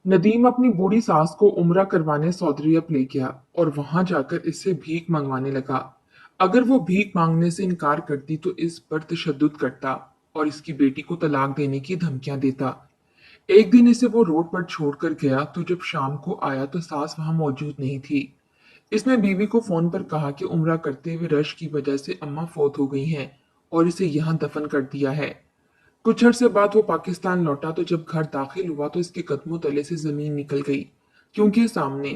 नदीम अपनी बूढ़ी सास को उम्रा करवाने सऊदी अरब ले गया और वहां जाकर इससे भीख मंगवाने लगा। अगर वो भीख मांगने से इनकार करती तो इस पर तशद्दुद करता और इसकी बेटी को तलाक देने की धमकियां देता। एक दिन इसे वो रोड पर छोड़कर गया तो जब शाम को आया तो सास वहां मौजूद नहीं थी। इसने बीवी को फोन पर कहा कि उम्रा करते हुए रश की वजह से अम्मा फौत हो गई हैं और इसे यहाँ दफन कर दिया है। कुछ अरसे बाद वो पाकिस्तान लौटा तो जब घर दाखिल हुआ तो इसके कदमों तले से जमीन निकल गई, क्योंकि सामने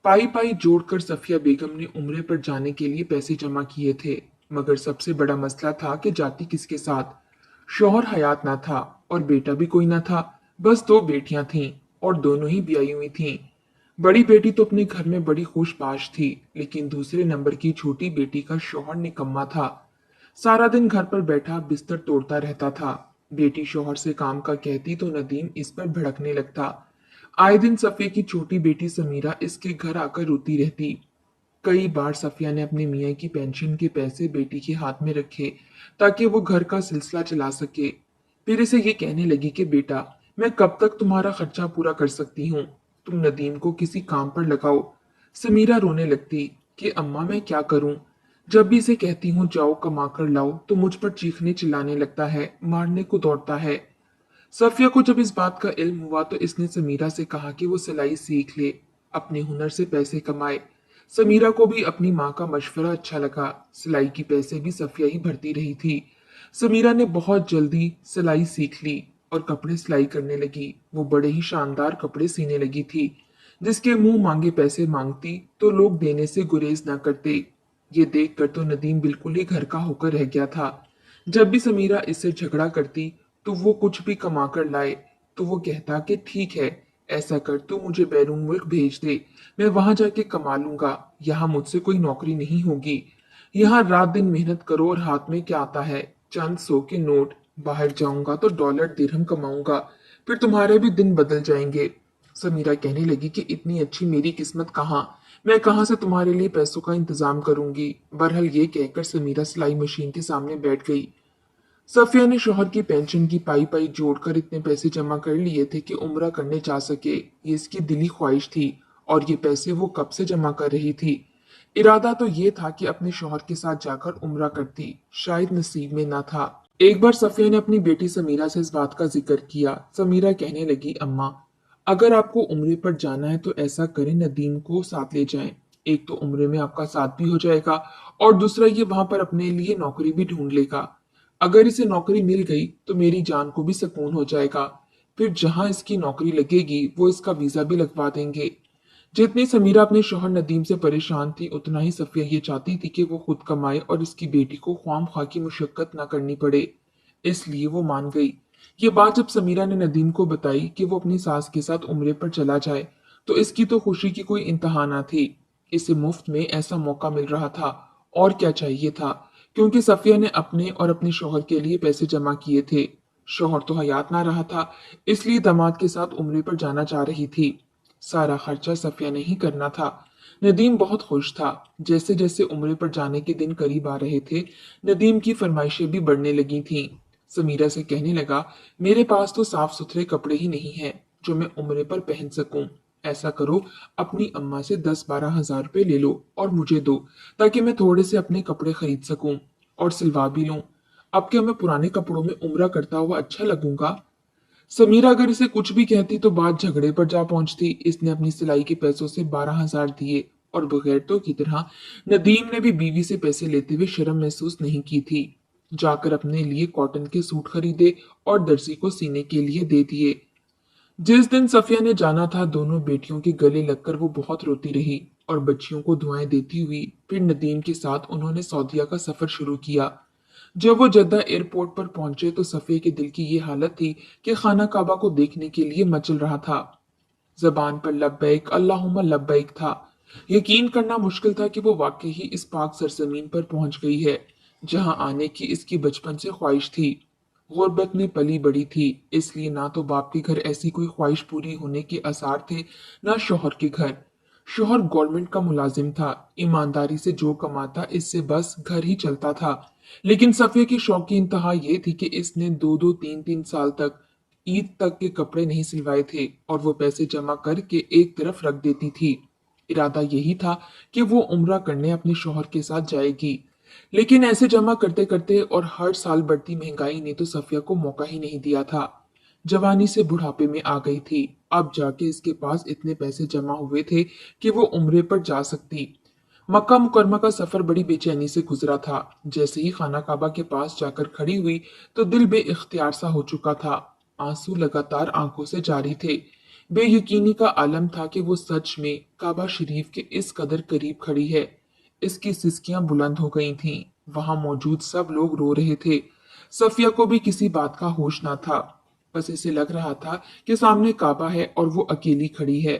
पाई पाई जोड़कर सफिया बेगम ने उम्रे पर जाने के लिए पैसे जमा किए थे। मगर सबसे बड़ा मसला था कि जाती किसके साथ। शौहर हयात ना था और बेटा भी कोई ना था। बस दो बेटियां थीं और दोनों ही ब्याही हुई थीं। बड़ी बेटी तो अपने घर में बड़ी खुशबाश थी, लेकिन दूसरे नंबर की छोटी बेटी का शौहर निकम्मा था। सारा दिन घर पर बैठा बिस्तर तोड़ता रहता था। बेटी शौहर से काम का कहती तो नदीम इस पर भड़कने लगता। आए दिन सफिया की छोटी बेटी समीरा इसके घर आकर रोती रहती। कई बार सफिया ने अपने मियाँ की पेंशन के पैसे बेटी के हाथ में रखे ताकि वो घर का सिलसिला चला सके। फिर इसे ये कहने लगी कि बेटा, मैं कब तक तुम्हारा खर्चा पूरा कर सकती हूँ, तुम नदीम को किसी काम पर लगाओ। समीरा रोने लगती कि अम्मा मैं क्या करूं। जब भी इसे कहती हूँ जाओ कमा कर लाओ तो मुझ पर चीखने चिल्लाने लगता है, मारने को दौड़ता है। सफिया को जब इस बात का इल्म हुआ तो इसने समीरा से कहा कि वो सिलाई सीख ले, अपने हुनर से पैसे कमाए। समीरा को भी अपनी माँ का मशवरा अच्छा लगा। सिलाई की पैसे भी सफिया ही भरती रही थी। समीरा ने बहुत जल्दी सिलाई सीख ली और कपड़े सिलाई करने लगी। वो बड़े ही शानदार कपड़े सीने लगी थी। जिसके मुंह मांगे पैसे मांगती तो लोग देने से गुरेज न करते। ये देखकर तो नदीम बिल्कुल ही घर का होकर रह गया था। जब भी समीरा इससे झगड़ा करती तो वो कुछ भी कमा कर लाए तो वो कहता कि ठीक है, ऐसा कर तू मुझे बैरून मुल्क भेज दे, मैं वहां जाके कमा लूंगा। यहाँ मुझसे कोई नौकरी नहीं होगी। यहाँ रात दिन मेहनत करो और हाथ में क्या आता है, चंद सौ के नोट। बाहर जाऊंगा तो डॉलर दिरहम कमाऊंगा, फिर तुम्हारे भी दिन बदल जाएंगे। समीरा कहने लगी कि इतनी अच्छी मेरी किस्मत कहाँ, मैं कहाँ से तुम्हारे लिए पैसों का इंतजाम करूंगी। बहरहाल ये कहकर समीरा सिलाई मशीन के सामने बैठ गई। सफिया ने शौहर की पेंशन की पाई पाई जोड़कर इतने पैसे जमा कर लिए थे कि उम्रा करने जा सके। ये इसकी दिली ख्वाहिश थी और ये पैसे वो कब से जमा कर रही थी। इरादा तो ये था कि अपने शौहर के साथ जाकर उम्रा करती, शायद नसीब में ना था। एक बार सफिया ने अपनी बेटी समीरा से इस बात का जिक्र किया। समीरा कहने लगी अम्मा, अगर आपको उम्रे पर जाना है तो ऐसा करें नदीम को साथ ले जाएं। एक तो उम्रे में आपका साथ भी हो जाएगा और दूसरा ये वहां पर अपने लिए नौकरी भी ढूंढ लेगा। अगर इसे नौकरी मिल गई तो मेरी जान को भी सुकून हो जाएगा। फिर जहां इसकी नौकरी लगेगी वो इसका वीजा भी लगवा देंगे। जितनी समीरा अपने शौहर नदीम से परेशान थी उतना ही सफिया ये चाहती थी कि वो खुद कमाए और इसकी बेटी को ख्वाम खा की मुशक्कत ना करनी पड़े। इसलिए वो मान गई। ये बात जब समीरा ने नदीम को बताई कि वो अपनी सास के साथ उम्रे पर चला जाए तो इसकी तो खुशी की कोई इंतहा ना थी। इसे मुफ्त में ऐसा मौका मिल रहा था, और क्या चाहिए था। क्योंकि सफिया ने अपने और अपने शौहर के लिए पैसे जमा किए थे। शौहर तो हयात ना रहा था, इसलिए दामाद के साथ उम्रे पर जाना चाह रही थी। सारा खर्चा सफिया ने ही करना था। नदीम बहुत खुश था। जैसे जैसे उम्रे पर जाने के दिन करीब आ रहे थे, नदीम की फरमाइशें भी बढ़ने लगी थीं। समीरा से कहने लगा, मेरे पास तो साफ सुथरे कपड़े ही नहीं हैं जो मैं उम्रे पर पहन सकूं। ऐसा करो, अपनी अम्मा से 10-12 हजार रुपए ले लो और मुझे दो, ताकि मैं थोड़े से अपने कपड़े खरीद सकूं और सिलवा भी लूं। अब क्या मैं पुराने कपड़ों में उम्रा करता हुआ अच्छा लगूंगा। समीरा अगर इसे कुछ भी कहती तो बात झगड़े पर जा पहुंचती। इसने अपनी सिलाई के पैसों से 12 हजार दिए और बगैरतों की तरह नदीम ने भी बीवी से पैसे लेते हुए शर्म महसूस नहीं की थी। जाकर अपने लिए कॉटन के सूट खरीदे और दर्जी को सीने के लिए दे दिए। जिस दिन सफिया ने जाना था दोनों बेटियों के गले लगकर वो बहुत रोती रही और बच्चियों को दुआएं देती हुई फिर नदीम के साथ उन्होंने सऊदीया का सफर शुरू किया। जब वो जद्दा एयरपोर्ट पर पहुंचे तो सफिया के दिल की ये हालत थी कि खाना काबा को देखने के लिए मचल रहा था। जबान पर लब्बैक अल्लाहुम्मा लब्बैक था। यकीन करना मुश्किल था कि वो वाकई ही इस पाक सरजमीन पर पहुंच गई है जहां आने की इसकी बचपन से ख्वाहिश थी। गुर्बत में पली बड़ी थी, इसलिए ना तो बाप के घर ऐसी कोई ख्वाहिश पूरी होने के आसार थे, ना शौहर के घर। शौहर गवर्नमेंट का मुलाजिम था, ईमानदारी से जो कमाता इससे बस घर ही चलता था। लेकिन सफिया की शौक की इंतहा ये थी कि इसने 2-2 3-3 साल तक ईद तक के कपड़े नहीं सिलवाए थे और वो पैसे जमा करके एक तरफ रख देती थी। इरादा यही था कि वो उम्रा करने अपने शौहर के साथ जाएगी। लेकिन ऐसे जमा करते करते और हर साल बढ़ती महंगाई ने तो सफिया को मौका ही नहीं दिया था। जवानी से बुढ़ापे में आ गई थी। अब जाके इसके पास इतने पैसे जमा हुए थे कि वो उम्रे पर जा सकती। मक्का मुकरमा का सफर बड़ी बेचैनी से गुजरा था। जैसे ही खाना काबा के पास जाकर खड़ी हुई तो दिल बेइख्तियार सा हो चुका था। आंसू लगातार आंखों से जारी थे। बेयकीनी का आलम था कि वो सच में काबा शरीफ के इस कदर करीब खड़ी है। इसकी सिसकियां बुलंद हो गई थीं। वहां मौजूद सब लोग रो रहे थे। सफिया को भी किसी बात का होश न था। बस इसे लग रहा था कि सामने काबा है और वो अकेली खड़ी है।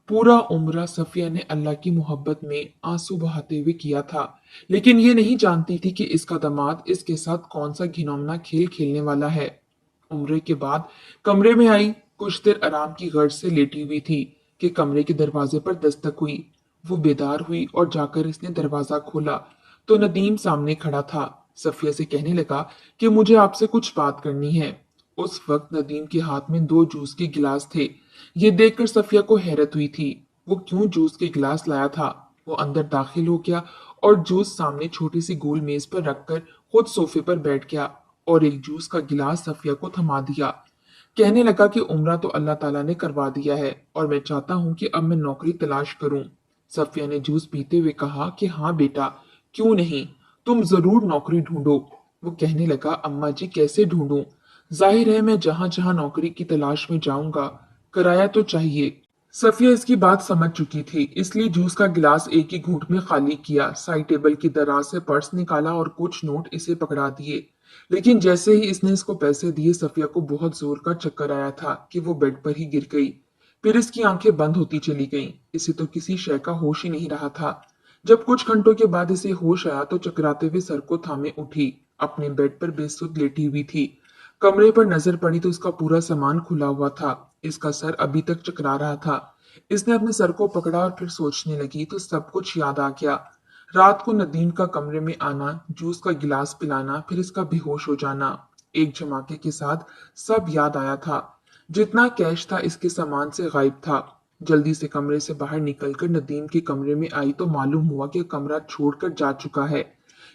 पूरा उम्रा सफिया ने अल्लाह की मोहब्बत में आंसू बहाते हुए किया था, लेकिन ये नहीं जानती थी कि इसका दामाद इसके साथ कौन सा घिनौना खेल खेलने वाला है। उम्रे के बाद कमरे में आई। कुछ देर आराम की गर्ज से लेटी हुई थी कि कमरे के दरवाजे पर दस्तक हुई। वो बेदार हुई और जाकर इसने दरवाजा खोला तो नदीम सामने खड़ा था। सफिया से कहने लगा कि मुझे आपसे कुछ बात करनी है। उस वक्त नदीम के हाथ में दो जूस के गिलास थे। ये देखकर सफिया को हैरत हुई थी। वो क्यों जूस के गिलास लाया था। वो अंदर दाखिल हो गया और जूस सामने छोटी सी गोल मेज पर रखकर खुद सोफे पर बैठ गया और एक जूस का गिलास सफिया को थमा दिया। कहने लगा कि उम्रा तो अल्लाह ताला ने करवा दिया है और मैं चाहता हूँ कि अब मैं नौकरी तलाश करूं। सफिया ने जूस पीते हुए कहा कि हाँ बेटा, क्यों नहीं, तुम जरूर नौकरी ढूंढो। वो कहने लगा, अम्मा जी कैसे ढूंढूं? जाहिर है मैं जहां जहां नौकरी की तलाश में जाऊंगा, किराया तो चाहिए। सफिया इसकी बात समझ चुकी थी, इसलिए जूस का गिलास एक ही घूंट में खाली किया, साइड टेबल की दराज से पर्स निकाला और कुछ नोट इसे पकड़ा दिए। लेकिन जैसे ही इसने इसको पैसे दिए, सफिया को बहुत जोर का चक्कर आया था कि वो बेड पर ही गिर गई। फिर इसकी आंखें बंद होती चली गईं। इसे तो किसी शय का होश ही नहीं रहा था। जब कुछ घंटों के बाद इसे होश आया तो चकराते हुए सर को थामे उठी। अपने बेड पर बेसुध लेटी हुई थी। कमरे पर नजर पड़ी तो उसका पूरा सामान खुला हुआ था। इसका सर अभी तक चकरा रहा था। इसने अपने सर को पकड़ा और फिर सोचने लगी तो सब कुछ याद आ गया। रात को नदीम का कमरे में आना, जूस का गिलास पिलाना, फिर इसका बेहोश हो जाना, एक झमाके के साथ सब याद आया था। जितना कैश था इसके सामान से गायब था। जल्दी से कमरे से बाहर निकलकर नदीम के कमरे में आई तो मालूम हुआ कि कमरा छोड़कर जा चुका है।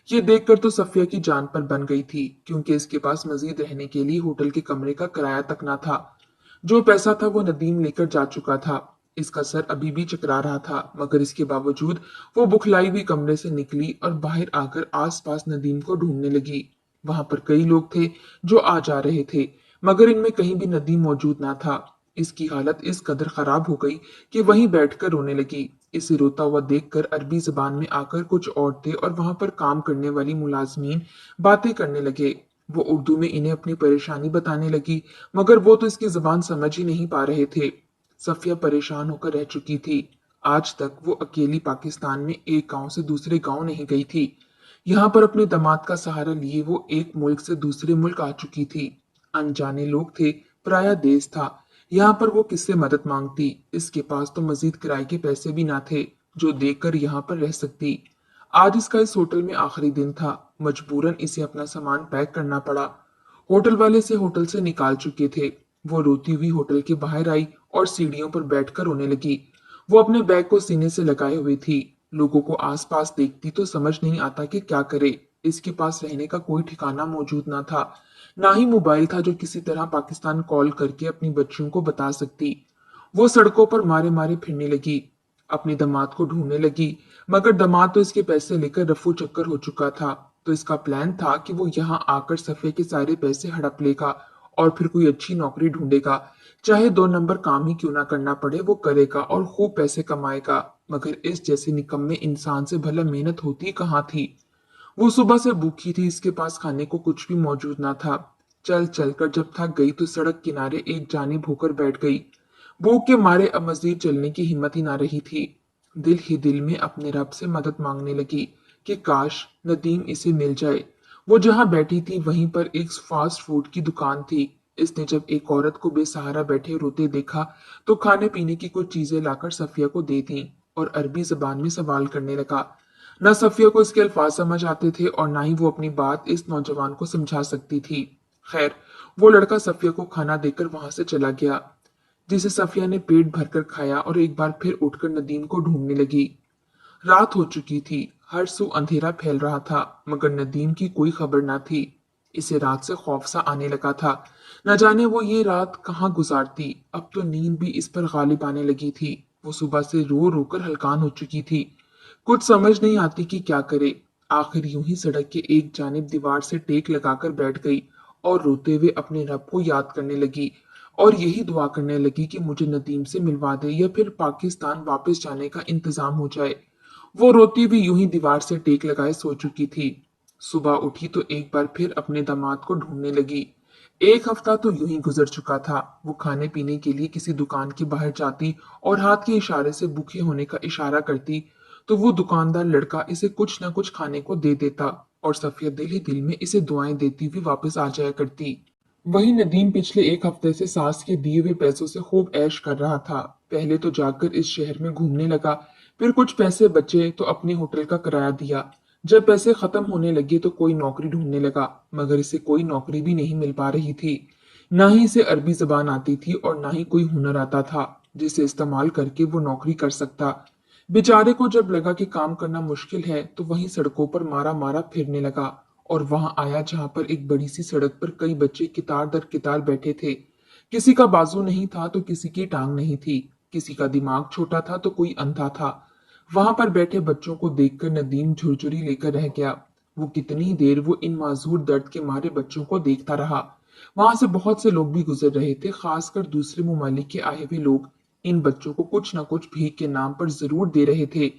ये देखकर तो सफिया की जान पर बन गई थी, क्योंकि इसके पास मजीद रहने के लिए होटल के कमरे का किराया तक ना था। जो पैसा था वो नदीम लेकर जा चुका था। इसका सर अभी भी चकरा रहा था, मगर इसके बावजूद वो बुखलाई हुई कमरे से निकली और बाहर आकर आसपास नदीम को ढूंढने लगी। वहां पर कई लोग थे जो आ जा रहे थे, मगर इनमें कहीं भी नदीम मौजूद ना था। इसकी हालत इस कदर खराब हो गई कि वहीं बैठकर रोने लगी। इसे रोता हुआ देखकर अरबी जबान में आकर कुछ औरतें और वहां पर काम करने वाली मुलाजमीन बातें करने लगे। वो उर्दू में इन्हें अपनी परेशानी बताने लगी, मगर वो तो इसकी जुबान समझ ही नहीं पा रहे थे। सफिया परेशान होकर रह चुकी थी। आज तक वो अकेली पाकिस्तान में एक गांव से दूसरे गांव नहीं गई थी। यहाँ पर अपने दामाद का सहारा लिए वो एक मुल्क से दूसरे मुल्क आ चुकी थी। अनजाने लोग थे, पराया देश था। यहाँ पर वो किससे मदद मांगती? इसके पास तो मजीद किराए के पैसे भी ना थे जो देकर यहाँ पर रह सकती। आज इसका इस होटल में आखिरी दिन था। मजबूरन इसे अपना सामान पैक करना पड़ा। होटल वाले से होटल से निकाल चुके थे। वो रोती हुई होटल के बाहर आई और सीढ़ियों पर बैठकर रोने लगी। वो अपने बैग को सीने से लगाए हुई थी। लोगों को आसपास देखती तो समझ नहीं आता कि क्या करे। इसके पास रहने का कोई ठिकाना मौजूद ना था। ना ही मोबाइल था जो किसी तरह पाकिस्तान कॉल करके अपनी बच्चियों को बता सकती। वो सड़कों पर मारे मारे फिरने लगी। अपने दामाद को ढूंढने लगी, मगर दामाद तो इसके पैसे लेकर रफू चक्कर हो चुका था। तो इसका प्लान था कि वो यहाँ आकर सफे के सारे पैसे हड़प लेगा और फिर कोई अच्छी नौकरी ढूंढेगा। चाहे 2 नंबर काम ही क्यों ना करना पड़े, वो करेगा और खूब पैसे कमाएगा। मगर इस जैसे निकम्मे इंसान से भला मेहनत होती कहाँ थी। वो सुबह से भूखी थी, इसके पास खाने को कुछ भी मौजूद ना था। चल चलकर जब थक गई तो सड़क किनारे एक जानिब होकर बैठ गई। भूख के मारे अब मजीद चलने की हिम्मत ही ना रही थी। दिल ही दिल में अपने रब से मदद मांगने लगी कि काश नदीम इसे मिल जाए। वो जहां बैठी थी वहीं पर एक फास्ट फूड की दुकान थी। इसने जब एक औरत को बेसहारा बैठे रोते देखा तो खाने पीने की कुछ चीजें लाकर सफिया को दे दी और अरबी जबान में सवाल करने लगा। न सफिया को इसके अल्फाज समझ आते थे और ना ही वो अपनी बात इस नौजवान को समझा सकती थी। खैर, वो लड़का सफिया को खाना देकर वहां से चला गया, जिसे सफिया ने पेट भरकर खाया और एक बार फिर उठकर नदीम को ढूंढने लगी। रात हो चुकी थी, हर सू अंधेरा फैल रहा था, मगर नदीम की कोई खबर ना थी। इसे रात से खौफ सा आने लगा था। न जाने वो ये रात कहाँ गुजारती। अब तो नींद भी इस पर गालिब आने लगी थी। वो सुबह से रो रो कर हलकान हो चुकी थी। कुछ समझ नहीं आती कि क्या करे। आखिर यूं ही सड़क के एक जानिब दीवार से टेक लगाकर बैठ गई और रोते हुए अपने रब को याद करने लगी और यही दुआ करने लगी कि मुझे नदीम से मिलवा दे या फिर पाकिस्तान वापस जाने का इंतजाम हो जाए। वो रोती हुई यूं ही दीवार से टेक लगाए सो चुकी थी। सुबह उठी तो एक बार फिर अपने दामाद को ढूंढने लगी। एक हफ्ता तो यूं ही गुजर चुका था। वो खाने पीने के लिए किसी दुकान के बाहर जाती और हाथ के इशारे से भूखे होने का इशारा करती तो वो दुकानदार लड़का इसे कुछ न कुछ खाने को दे देता और सफिया दिल ही दिल में इसे दुआएं देती हुई वापस आ जाया करती। वही नदीम पिछले एक हफ्ते से सास के दिए हुए पैसों से खूब ऐश कर रहा था। पहले तो जाकर इस शहर में घूमने लगा, फिर कुछ पैसे बचे तो अपने होटल का किराया दिया। जब पैसे खत्म होने लगे तो कोई नौकरी ढूंढने लगा, मगर इसे कोई नौकरी भी नहीं मिल पा रही थी। ना ही इसे अरबी जबान आती थी और ना ही कोई हुनर आता था जिसे इस्तेमाल करके वो नौकरी कर सकता। बेचारे को जब लगा कि काम करना मुश्किल है तो वहीं सड़कों पर मारा मारा फिरने लगा और वहां आया जहां पर एक बड़ी सी सड़क पर कई बच्चे कितार दर कितार बैठे थे। किसी का बाजू नहीं था तो किसी की टांग नहीं थी, किसी का दिमाग छोटा था तो कोई अंधा था। वहां पर बैठे बच्चों को देखकर नदीम झुरझुरी लेकर रह गया। वो कितनी देर वो इन माजूर दर्द के मारे बच्चों को देखता रहा। वहां से बहुत से लोग भी गुजर रहे थे, खासकर दूसरे ममालिक के आए हुए लोग इन बच्चों को कुछ न कुछ भीख के नाम पर जरूर दे रहे थे।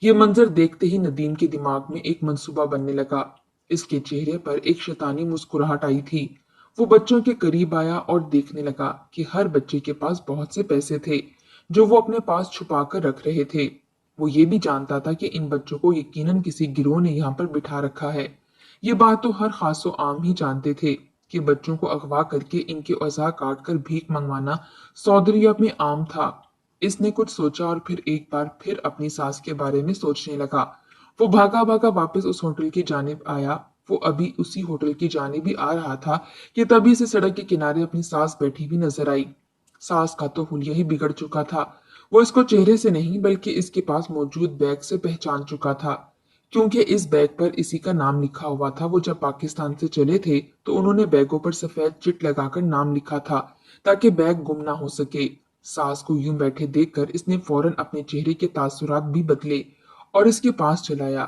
ये मंजर देखते ही नदीम के दिमाग में एक मंसूबा बनने लगा। इसके चेहरे पर एक शैतानी मुस्कुराहट आई थी। वो बच्चों के करीब आया और देखने लगा कि हर बच्चे के पास बहुत से पैसे थे जो वो अपने पास छुपा कर रख रहे थे। वो ये भी जानता था कि इन बच्चों को यकीनन किसी गिरोह ने यहाँ पर बिठा रखा है। ये बात तो हर खासो आम ही जानते थे कि बच्चों को अगवा करके इनके औजार काट कर भीख मंगवाना सौदरिया में आम था। इसने कुछ सोचा और फिर एक बार फिर अपनी सास के बारे में सोचने लगा। वो भागा भागा वापस उस होटल की जानिब आया। वो अभी उसी होटल की जानिब ही आ रहा था कि तभी से सड़क के किनारे अपनी सास बैठी हुई नजर आई। सास का तो हुलिया ही बिगड़ चुका था। वो इसको चेहरे से नहीं बल्कि इसके पास मौजूद बैग से पहचान चुका था, क्योंकि इस बैग पर इसी का नाम लिखा हुआ था। वो जब पाकिस्तान से चले थे तो उन्होंने बैगों पर सफेद चिट लगाकर नाम लिखा था ताकि बैग गुम ना हो सके। सास को यूं बैठे देखकर इसने फौरन अपने चेहरे के तासुरात भी बदले और इसके पास चलाया।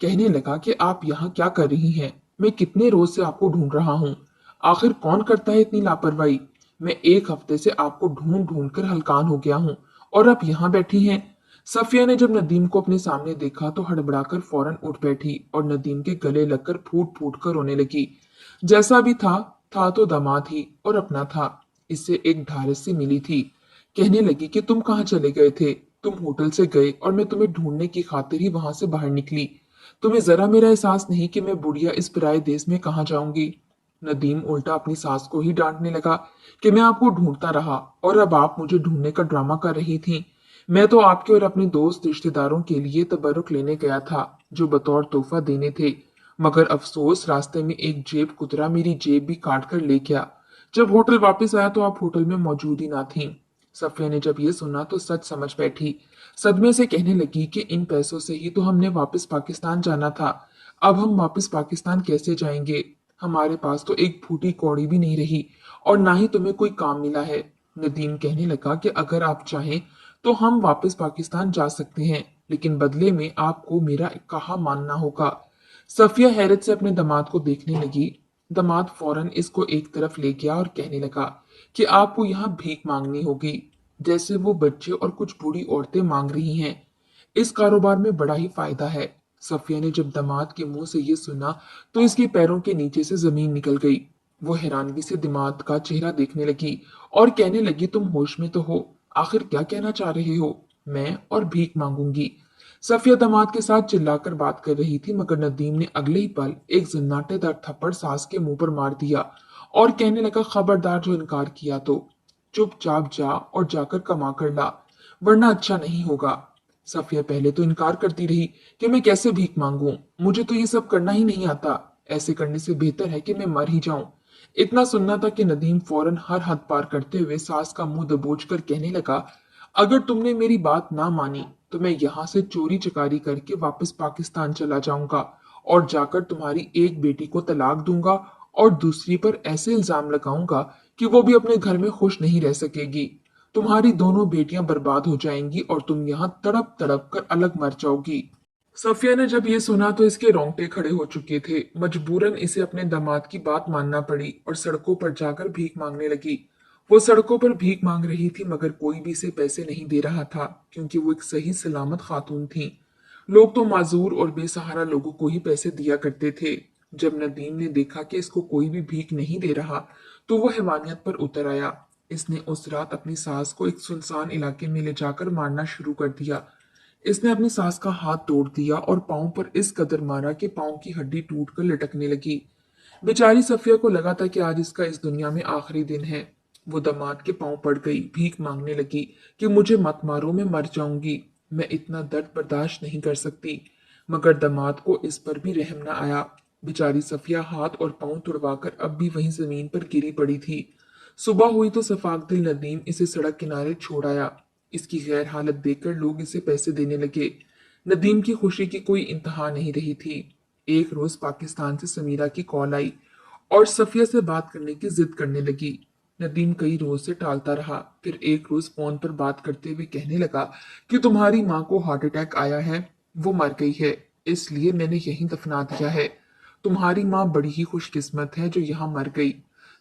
कहने लगा कि आप यहाँ क्या कर रही हैं? मैं कितने रोज से आपको ढूंढ रहा हूँ। आखिर कौन करता है इतनी लापरवाही? मैं एक हफ्ते से आपको ढूंढ ढूंढ कर हलकान हो गया हूँ और आप यहाँ बैठी हैं। सफिया ने जब नदीम को अपने सामने देखा तो हड़बड़ाकर फौरन उठ बैठी और नदीम के गले लगकर फूट फूट कर रोने लगी। जैसा भी था तो दामाद ही और अपना था। इससे एक ढारस सी मिली थी। कहने लगी कि तुम कहाँ चले गए थे? तुम होटल से गए और मैं तुम्हें ढूंढने की खातिर ही वहां से बाहर निकली। तुम्हें जरा मेरा एहसास नहीं कि मैं बुढ़िया इस पराये देश में कहाँ जाऊंगी? नदीम उल्टा अपनी सास को ही डांटने लगा कि मैं आपको ढूंढता रहा और अब आप मुझे ढूंढने का ड्रामा कर रही थी। मैं तो आपके और अपने दोस्त रिश्तेदारों के लिए तबरुक लेने गया था जो बतौर तोहफा देने थे, मगर अफसोस रास्ते में एक जेब कुतरा मेरी जेब भी काट कर ले गया। जब होटल वापस आया तो आप होटल में मौजूद ही ना थी। सफिया ने जब ये सुना तो सच समझ बैठी। सदमे से कहने लगी कि इन पैसों से ही तो हमने वापस पाकिस्तान जाना था। अब हम वापस पाकिस्तान कैसे जाएंगे? हमारे पास तो एक फूटी कौड़ी भी नहीं रही और ना ही तुम्हें कोई काम मिला है। नदीम कहने लगा कि अगर आप चाहें तो हम वापस पाकिस्तान जा सकते हैं, लेकिन बदले में आपको मेरा कहा मानना होगा। सफिया हैरत से अपने दामाद को देखने लगी। दामाद फौरन इसको एक तरफ ले गया और कहने लगा कि आपको यहाँ भीख मांगनी होगी, जैसे वो बच्चे और कुछ बूढ़ी औरतें मांग रही हैं। इस कारोबार में बड़ा ही फायदा है। सफिया ने जब दामाद के मुंह से ये सुना तो इसके पैरों के नीचे से जमीन निकल गई। वो हैरानगी से दामाद का चेहरा देखने लगी और कहने लगी, तुम होश में तो हो? आखिर क्या कहना चाह रहे हो? मैं और भीख मांगूंगी? सफिया दामाद के साथ चिल्लाकर बात कर रही थी, मगर नदीम ने अगले ही पल एक जन्नाटेदार थप्पड़ सास के मुंह पर मार दिया और कहने लगा, खबरदार जो इनकार किया तो चुपचाप जा और जाकर कमा कर ला, वरना अच्छा नहीं होगा। सफिया पहले तो इनकार करती रही कि मैं कैसे भीख मांगूं, मुझे तो ये सब करना ही नहीं आता, ऐसे करने से बेहतर है कि मैं मर ही जाऊं। इतना सुनना था कि नदीम फौरन हर हद पार करते हुए सास का मुंह दबोच कर कहने लगा, अगर तुमने मेरी बात ना मानी तो मैं यहाँ से चोरी चकारी करके वापस पाकिस्तान चला जाऊंगा और जाकर तुम्हारी एक बेटी को तलाक दूंगा और दूसरी पर ऐसे इल्जाम लगाऊंगा कि वो भी अपने घर में खुश नहीं रह सकेगी। तुम्हारी दोनों बेटियां बर्बाद हो जाएंगी और तुम यहाँ तड़प तड़प कर अलग मर जाओगी। सफिया ने जब ये सुना तो इसके रोंगटे खड़े हो चुके थे। मजबूरन इसे अपने दामाद की बात मानना पड़ी और सड़कों पर जाकर भीख मांगने लगी। वो सड़कों पर भीख मांग रही थी मगर कोई भी इसे पैसे नहीं दे रहा था क्योंकि वो एक सही सलामत खातून थी। लोग तो माजूर और बेसहारा लोगों को ही पैसे दिया करते थे। जब नदीम ने देखा कि इसको कोई भी भीख नहीं दे रहा तो वो हैवानियत पर उतर आया। इसने उस रात अपनी सास को एक सुनसान इलाके में ले जाकर मारना शुरू कर दिया। इसने अपनी सास का हाथ तोड़ दिया और पांव पर इस कदर मारा कि पांव की हड्डी टूटकर लटकने लगी। बेचारी सफिया को लगा था कि आज इसका इस दुनिया में आखिरी दिन है। वो दामाद के पांव पड़ गई, भीख मांगने लगी कि मुझे मत मारो, मैं मर जाऊंगी, मैं इतना दर्द बर्दाश्त नहीं कर सकती। मगर दामाद को इस पर भी रहम न आया। बेचारी सफिया हाथ और पांव तुड़वाकर अब भी वहीं जमीन पर गिरी पड़ी थी। सुबह हुई तो सफाक दिल नदीम इसे सड़क किनारे छोड़ आया। इसकी गैर हालत देखकर लोग इसे पैसे देने लगे। नदीम की खुशी की कोई इंतहा नहीं रही थी। एक रोज पाकिस्तान से समीरा की कॉल आई और सफिया से बात करने की जिद करने लगी। नदीम कई रोज से टालता रहा, फिर एक रोज फोन पर बात करते हुए कहने लगा कि तुम्हारी माँ को हार्ट अटैक आया है, वो मर गई है, इसलिए मैंने यहीं दफना दिया है। तुम्हारी माँ बड़ी ही खुशकिस्मत है जो यहाँ मर गई।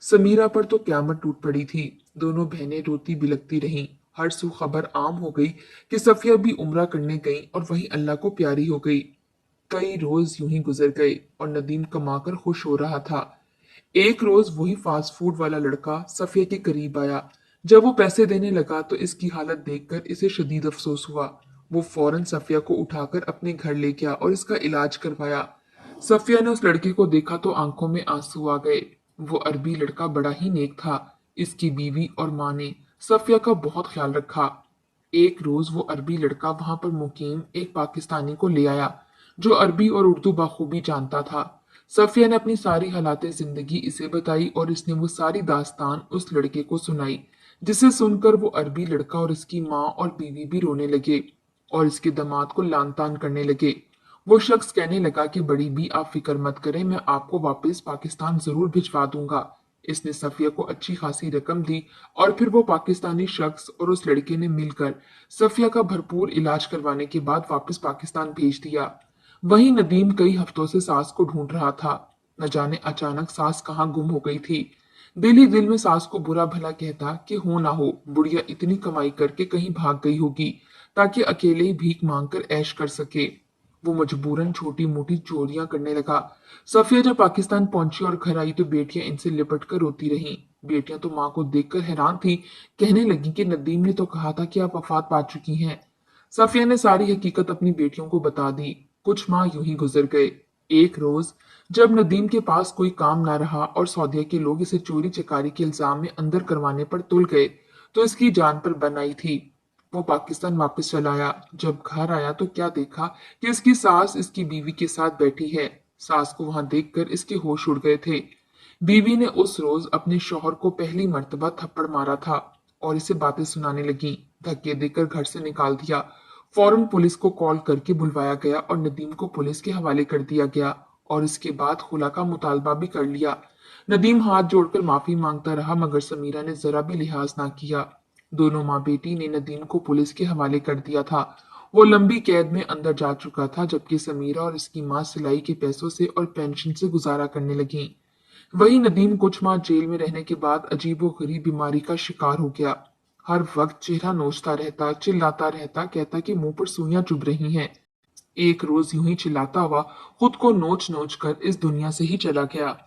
समीरा पर तो क्यामत टूट पड़ी थी। दोनों बहनें रोती बिलखती रहीं। हर सू खबर आम हो गई कि सफिया भी उम्रा करने गई और वहीं अल्लाह को प्यारी हो गई। कई रोज यूं ही गुजर गए और नदीम कमाकर खुश हो रहा था। एक रोज वही फास्ट फूड वाला लड़का सफिया के करीब आया। जब वो पैसे देने लगा तो इसकी हालत देखकर इसे शदीद अफसोस हुआ। वो फौरन सफिया को उठाकर अपने घर ले गया और इसका इलाज करवाया। सफिया ने उस लड़के को देखा तो आंखों में आंसू आ गए। वो अरबी लड़का बड़ा ही नेक था। इसकी बीवी और माँ ने सफिया का बहुत ख्याल रखा। एक रोज वो अरबी लड़का वहां पर मुकीम एक पाकिस्तानी को ले आया जो अरबी और उर्दू बखूबी जानता था। सफिया ने अपनी सारी हालात जिंदगी इसे बताई और इसने वो सारी दास्तान उस लड़के को सुनाई, जिसे सुनकर वो अरबी लड़का और इसकी माँ और बीवी भी रोने लगे और इसके दामाद को लान तान करने लगे। वो शख्स कहने लगा कि बड़ी भी आप फिक्र मत करें, मैं आपको वापस पाकिस्तान जरूर भिजवा दूंगा। इसने सफिया को अच्छी खासी रकम दी और फिर वो पाकिस्तानी शख्स और उस लड़के ने मिलकर सफिया का भरपूर इलाज करवाने के बाद वापस पाकिस्तान भेज दिया। वहीं नदीम कई हफ्तों से सास को ढूंढ रहा था। न जाने अचानक सास कहाँ गुम हो गई थी। दिल ही दिल में सास को बुरा भला कहता कि हो ना हो बुढ़िया इतनी कमाई करके कहीं भाग गई होगी ताकि अकेले ही भीख मांग कर ऐश कर सके। वो मजबूरन छोटी मोटी चोरियां करने लगा। सफिया जब पाकिस्तान पहुंची और घर आई तो बेटियां इनसे लिपट कर रोती रहीं। बेटियां तो माँ को देखकर हैरान थी। कहने लगी कि नदीम ने तो कहा था कि आप वफात पा चुकी हैं। सफिया ने सारी हकीकत अपनी बेटियों को बता दी। कुछ माह यूं ही गुजर गए। एक रोज जब नदीम के पास कोई काम ना रहा और सौदिया के लोग इसे चोरी चकारी के इल्जाम में अंदर करवाने पर तुल गए तो इसकी जान पर बन आई थी। वो पाकिस्तान वापस चला आया। जब घर आया तो क्या देखा कि इसकी सास इसकी बीवी के साथ बैठी है। सास को वहां देखकर इसके होश उड़ गए थे। बीवी ने उस रोज अपने शौहर को पहली मर्तबा थप्पड़ मारा था और इसे बातें सुनाने लगी। धक्के देकर घर से निकाल दिया। फौरन पुलिस को कॉल करके बुलवाया गया और नदीम को पुलिस के हवाले कर दिया गया और इसके बाद खुला का मुतालबा भी कर लिया। नदीम हाथ जोड़कर माफी मांगता रहा मगर समीरा ने जरा भी लिहाज ना किया। दोनों माँ बेटी ने नदीम को पुलिस के हवाले कर दिया था। वो लंबी कैद में अंदर जा चुका था जबकि समीरा और इसकी माँ सिलाई के पैसों से और पेंशन से गुजारा करने लगी। वही नदीम कुछ माह जेल में रहने के बाद अजीबोगरीब बीमारी का शिकार हो गया। हर वक्त चेहरा नोचता रहता, चिल्लाता रहता, कहता कि मुंह पर सुइयां चुभ रही हैं। एक रोज यूं ही चिल्लाता हुआ खुद को नोच नोच कर इस दुनिया से ही चला गया।